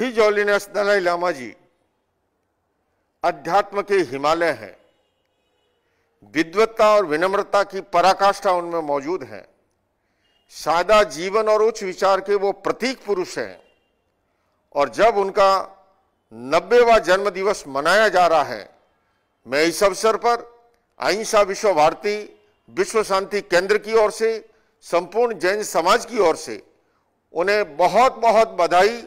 His हॉलीनेस Dalai Lama जी अध्यात्म के हिमालय हैं। विद्वत्ता और विनम्रता की पराकाष्ठा उनमें मौजूद है। सादा जीवन और उच्च विचार के वो प्रतीक पुरुष हैं। और जब उनका 90वां जन्म दिवस मनाया जा रहा है, मैं इस अवसर पर अहिंसा विश्व भारती विश्व शांति केंद्र की ओर से, संपूर्ण जैन समाज की ओर से उन्हें बहुत बहुत बधाई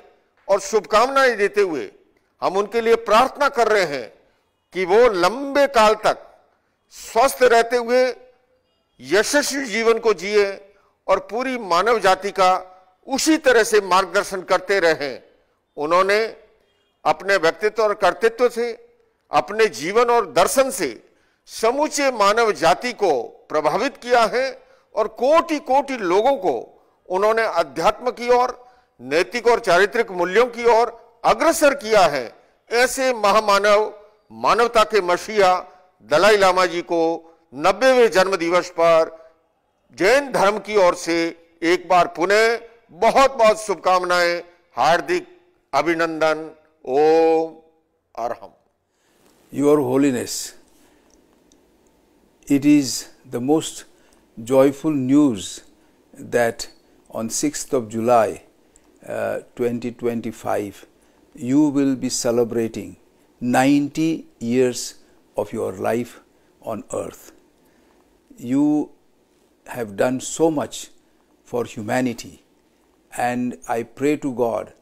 और शुभकामनाएं देते हुए हम उनके लिए प्रार्थना कर रहे हैं कि वो लंबे काल तक स्वस्थ रहते हुए यशस्वी जीवन को जिए और पूरी मानव जाति का उसी तरह से मार्गदर्शन करते रहें। उन्होंने अपने व्यक्तित्व और कर्तृत्व से, अपने जीवन और दर्शन से समूचे मानव जाति को प्रभावित किया है और कोटि कोटि लोगों को उन्होंने अध्यात्म की ओर, नैतिक और चारित्रिक मूल्यों की ओर अग्रसर किया है। ऐसे महामानव, मानवता के मसीहा दलाई लामा जी को 90वें जन्म दिवस पर जैन धर्म की ओर से एक बार पुनः बहुत बहुत शुभकामनाएं, हार्दिक अभिनंदन। ओम Arham. Your Holiness, it is the most joyful news that on 6th of July 2025 you will be celebrating 90 years of your life on earth. You have done so much for humanity, and I pray to God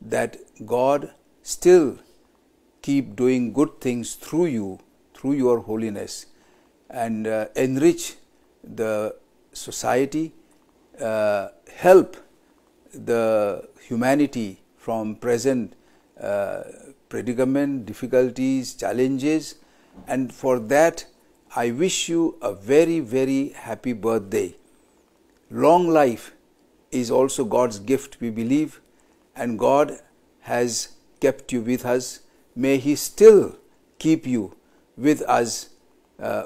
that God still keep doing good things through you, through your holiness, and enrich the society, help the humanity from present predicament, difficulties, challenges, and for that I wish you a very, very happy birthday. Long life is also God's gift, we believe, and God has kept you with us. May He still keep you with us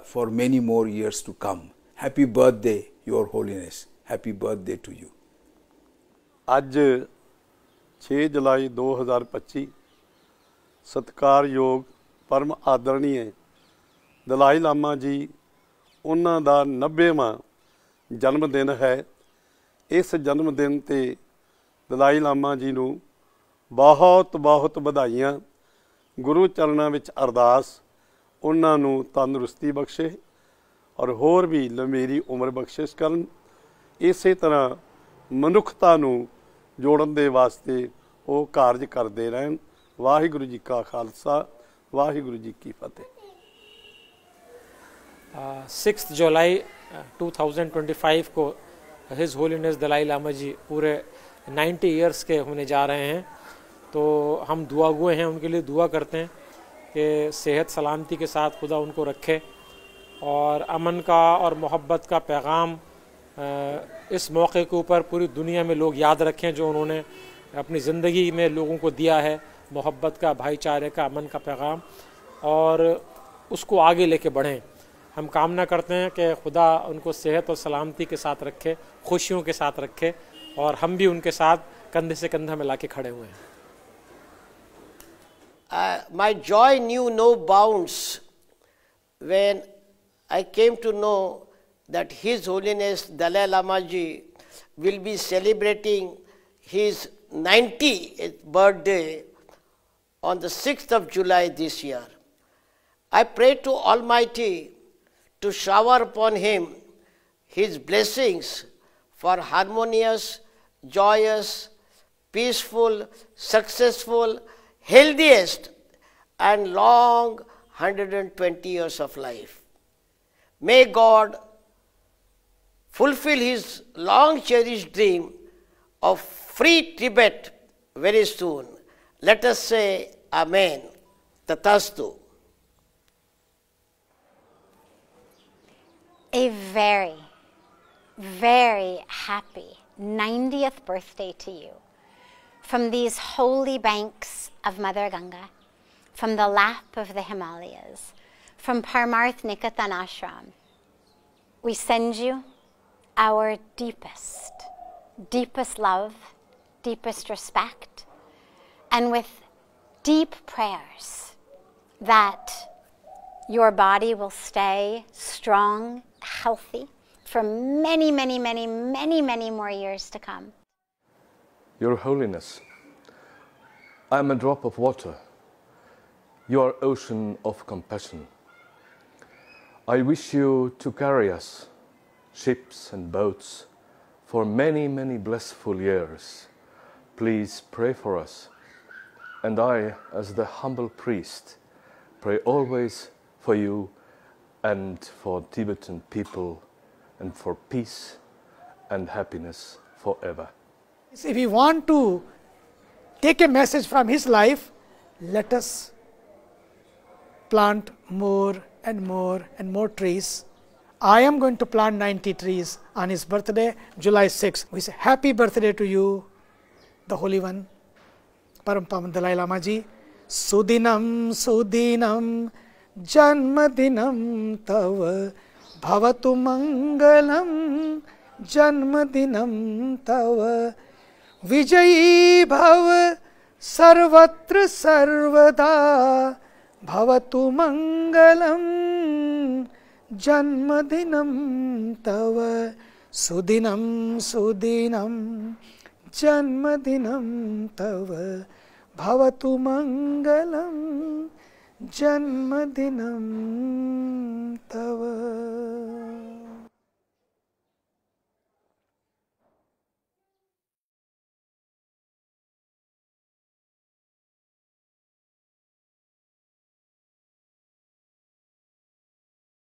for many more years to come. Happy birthday, Your Holiness. Happy birthday to you. ਅੱਜ 6 ਜੁਲਾਈ 2025 ਸਤਿਕਾਰਯੋਗ ਪਰਮ ਆਦਰਣੀय ਦਲਾਈ ਲਾਮਾ ਜੀ ਉਹਨਾਂ ਦਾ 90ਵਾਂ ਜਨਮ ਦਿਨ ਹੈ। ਇਸ ਜਨਮ ਦਿਨ ਤੇ ਦਲਾਈ ਲਾਮਾ ਜੀ ਨੂੰ ਬਹੁਤ ਬਹੁਤ ਵਧਾਈਆਂ। ਗੁਰੂ ਚਰਨਾਂ ਵਿੱਚ ਅਰਦਾਸ ਉਹਨਾਂ ਨੂੰ ਤੰਦਰੁਸਤੀ ਬਖਸ਼ੇ ਔਰ ਹੋਰ ਵੀ ਲੰਮੇਰੀ ਉਮਰ ਬਖਸ਼ਿਸ਼ ਕਰਨ। ਇਸੇ ਤਰ੍ਹਾਂ ਮਨੁੱਖਤਾ ਨੂੰ ਜੋੜਨ ਦੇ ਵਾਸਤੇ ਉਹ ਕਾਰਜ ਕਰਦੇ ਰਹਿਣ। ਵਾਹਿਗੁਰੂ ਜੀ ਕਾ ਖਾਲਸਾ, ਵਾਹਿਗੁਰੂ ਜੀ ਕੀ ਫਤਿਹ। 6 जुलाई 2025 को हिज होलीनेस दलाई लामा जी पूरे 90 इयर्स के होने जा रहे हैं। तो हम दुआ गुए हैं, उनके लिए दुआ करते हैं कि सेहत सलामती के साथ खुदा उनको रखे और अमन का और मोहब्बत का पैगाम इस मौके के ऊपर पूरी दुनिया में लोग याद रखें जो उन्होंने अपनी ज़िंदगी में लोगों को दिया है, मोहब्बत का, भाईचारे का, अमन का पैगाम, और उसको आगे लेके बढ़ें। हम कामना करते हैं कि खुदा उनको सेहत और सलामती के साथ रखे, खुशियों के साथ रखे, और हम भी उनके साथ कंधे से कंधा मिला के खड़े हुए हैं। My joy knew no bounds when I came to know that His Holiness Dalai Lama Ji will be celebrating his 90th birthday on the 6th of July this year. I pray to Almighty to shower upon him His blessings for harmonious, joyous, peaceful, successful, healthiest and long 120 years of life. May God fulfill his long cherished dream of free Tibet very soon. Let us say Amen. Tathastu. A very, very happy 90th birthday to you. From these holy banks of Mother Ganga, from the lap of the Himalayas, from Parmarth Nikatan Ashram, we send you our deepest, deepest love, deepest respect, and with deep prayers that your body will stay strong, healthy for many, many, many, many, many more years to come. Your Holiness, I am a drop of water. You are ocean of compassion. I wish you to carry us, ships and boats, for many, many blissful years. Please pray for us. And I, as the humble priest, pray always for you and for Tibetan people and for peace and happiness forever. If we want to take a message from his life, let us plant more and more and more trees. I am going to plant 90 trees on his birthday, July 6th. We say happy birthday to you, the Holy One, Param Pavan Dalai Lama Ji. Sudinam Sudinam Janmadinam Tava Bhavatu Mangalam Janmadinam Tava Vijayi Bhav Sarvatra Sarvada Bhavatu Mangalam Janmadinam Tava Sudinam Sudinam Janmadinam Tava Bhavatu Mangalam Janmadinam Tava.